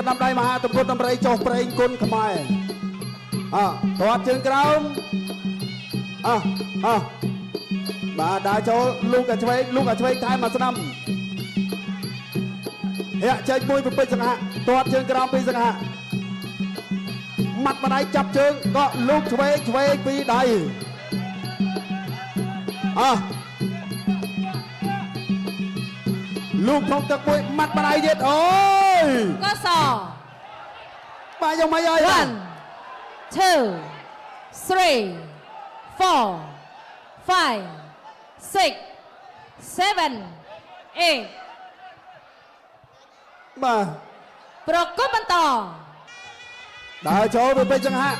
ស្ដាប់ដៃមហាតពុទ្ធតម្រៃចុះប្រេងគុណខ្មែរតើជើងក្រោមបាទដើរចូលលោកអាឆ្វេងថែមមកស្ដាំហែកចេញមួយប្រពេចសង្ហៈទាត់ជើងក្រោមពីសង្ហៈម៉ាត់ម្ដាយចាប់ជើងក៏លោកឆ្វេងពីដៃលោកក្នុងទឹកមួយម៉ាត់ម្ដាយទៀតអូយកសបាទយ៉ាងម៉េចហើយ 1 2 3 4 5 6 7 8បាទប្រកបបន្តដើរចូលទៅពេជ្រចង្ហា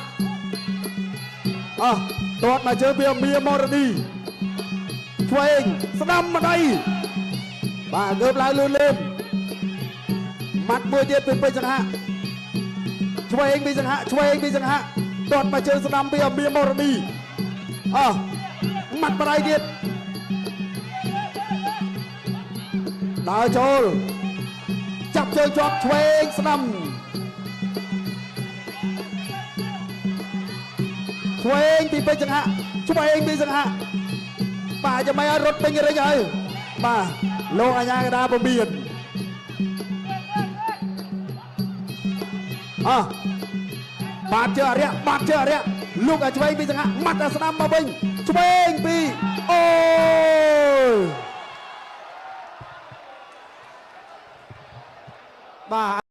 ទាត់មកជើងពីមៀមរឌីឆ្វេងស្ដាំម្ដាយបាទងើបឡើងលឿនម៉ាត់មួយទៀតពីពេជ្រចង្ហាឆ្វេងពីសង្ហាទាត់មកជើងស្ដាំពីមៀមរឌីម៉ាត់ម្ដាយទៀតដើរចូលចាប់ជើងជាប់ឆ្វេងស្ដាំឆ្វេងពីពេជ្រចង្ហាបាទចាំមិនឲ្យរត់ពេញរិចហើយបាទលោកអាញាកដាពមៀនបាទជើអរិយលោកអាឆ្វេងពីសង្ហាម៉ាត់អាស្ដាំមកវិញឆ្វេងពីអូបាទ